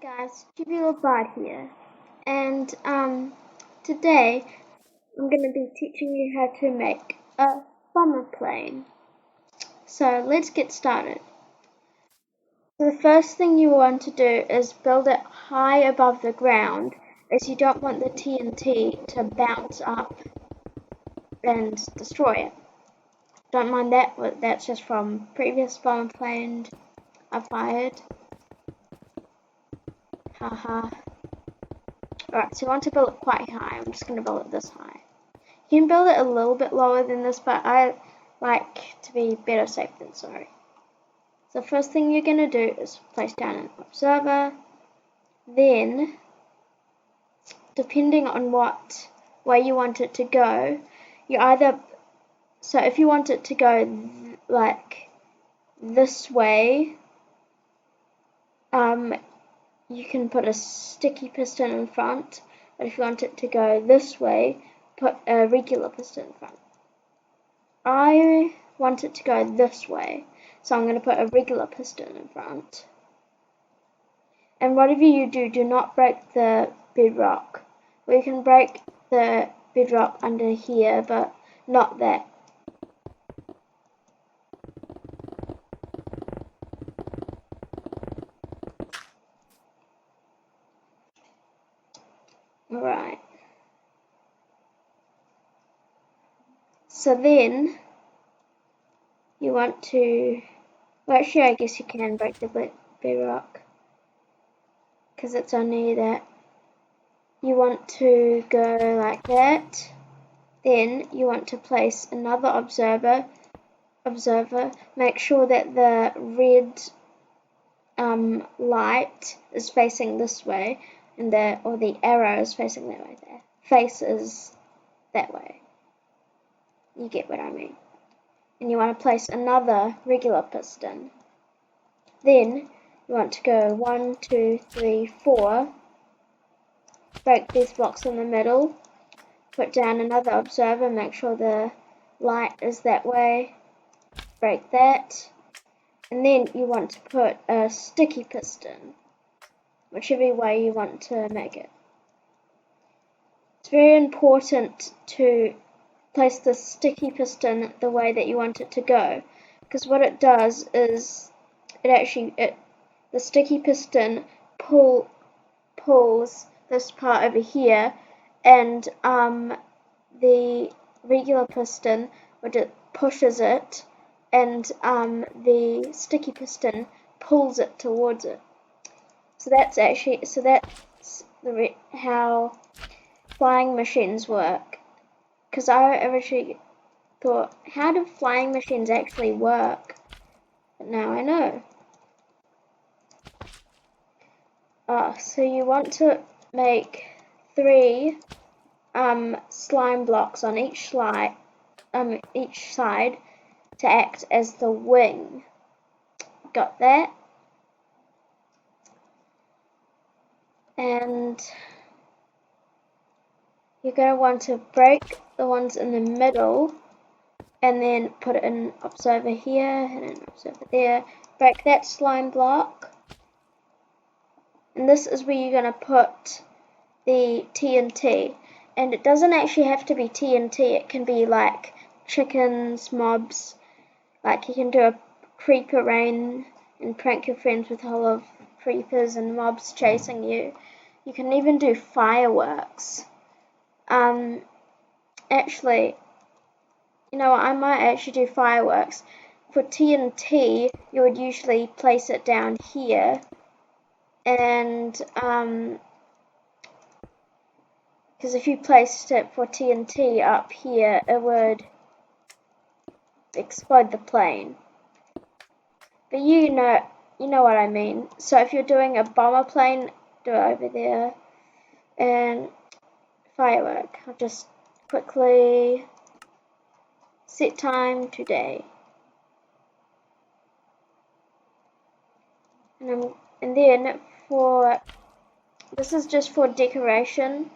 guys, Tubular Bard here, and today I'm going to be teaching you how to make a bomber plane. So let's get started. So the first thing you want to do is build it high above the ground, as you don't want the TNT to bounce up and destroy it. Don't mind that, that's just from previous bomber planes I've fired. Haha. Alright, so you want to build it quite high. I'm just going to build it this high. You can build it a little bit lower than this, but I like to be better safe than sorry. So the first thing you're going to do is place down an observer. Then, depending on what way you want it to go, so if you want it to go like this way, you can put a sticky piston in front, but if you want it to go this way, put a regular piston in front. I want it to go this way, so I'm going to put a regular piston in front. And whatever you do, do not break the bedrock. Well, you can break the bedrock under here, but not that. Alright. So then, you want to, well actually I guess you can break the bedrock, because it's only that. You want to go like that. Then you want to place another observer. Make sure that the red light is facing this way, and the arrow is facing that way. There, face is that way. You get what I mean. And you want to place another regular piston. Then you want to go 1, 2, 3, 4. Break these blocks in the middle. Put down another observer. Make sure the light is that way. Break that. And then you want to put a sticky piston, whichever way you want to make it. It's very important to place the sticky piston the way that you want it to go, because what it does is the sticky piston pulls this part over here, and the regular piston, which it pushes it, and the sticky piston pulls it towards it. So that's how flying machines work. Because I actually thought, how do flying machines actually work? But now I know. So you want to make 3 slime blocks on each side to act as the wing. Got that? And you're going to want to break the ones in the middle, and then put an observer here and an observer there. Break that slime block, and this is where you're going to put the TNT. And it doesn't actually have to be TNT, it can be like chickens, mobs, like you can do a creeper rain and prank your friends with a whole of creepers and mobs chasing you. You can even do fireworks. Actually, you know what, I might actually do fireworks. For TNT, you would usually place it down here, and because if you placed it for TNT up here, it would explode the plane. But you know what I mean. So if you're doing a bomber plane, do it over there. And firework, I'll just quickly set time today. And then this is just for decoration.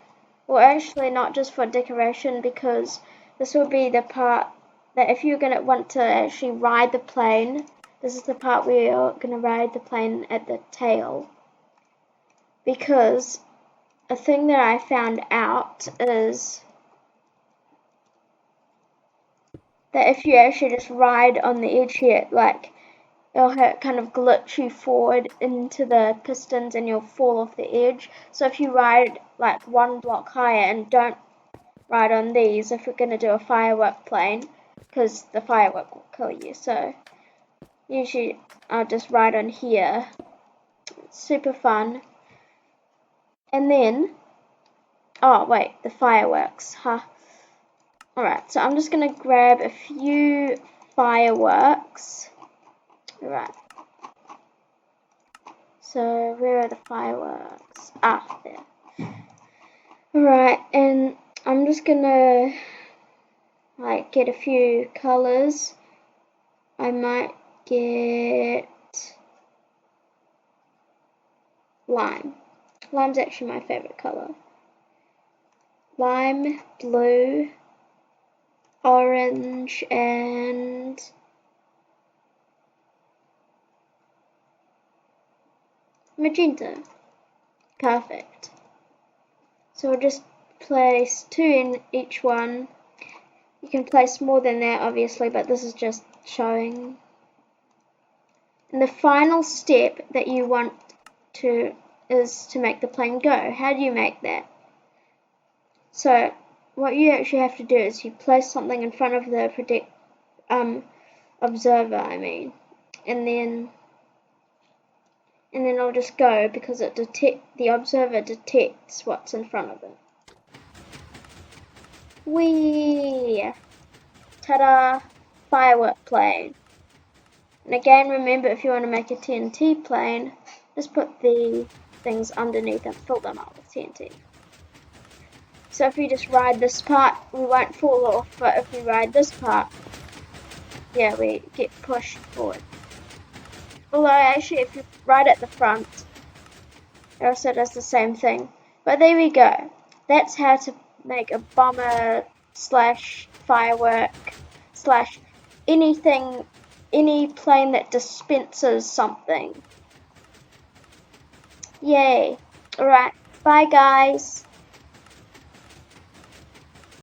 Well, actually not just for decoration, because this will be the part that if you're going to want to actually ride the plane, this is the part where you're going to ride the plane at the tail. because a thing that I found out is that if you actually just ride on the edge here, like it'll kind of glitch you forward into the pistons and you'll fall off the edge. So if you ride like one block higher and don't ride on these, if we're going to do a firework plane, because the firework will kill you, so usually I'll just ride on here. It's super fun. And then, oh wait, the fireworks, huh? Alright, so I'm just going to grab a few fireworks. Alright. So where are the fireworks? Ah, there. Alright, and I'm just gonna like get a few colors. I might get lime. Lime's actually my favorite color. Lime, blue, orange, and magenta. Perfect. So we'll just place 2 in each one. You can place more than that, obviously, but this is just showing. And the final step that you want to is to make the plane go. How do you make that? So what you actually have to do is you place something in front of the observer, and then it'll just go because the observer detects what's in front of it. Whee! Ta-da! Firework plane. And again, remember, if you want to make a TNT plane, just put the things underneath and fill them up with TNT. So if we just ride this part, we won't fall off, but if we ride this part, yeah, we get pushed forward. Although actually, if you ride at the front, it also does the same thing. But there we go. That's how to make a bomber / firework / anything, any plane that dispenses something. Yay. Alright, bye guys.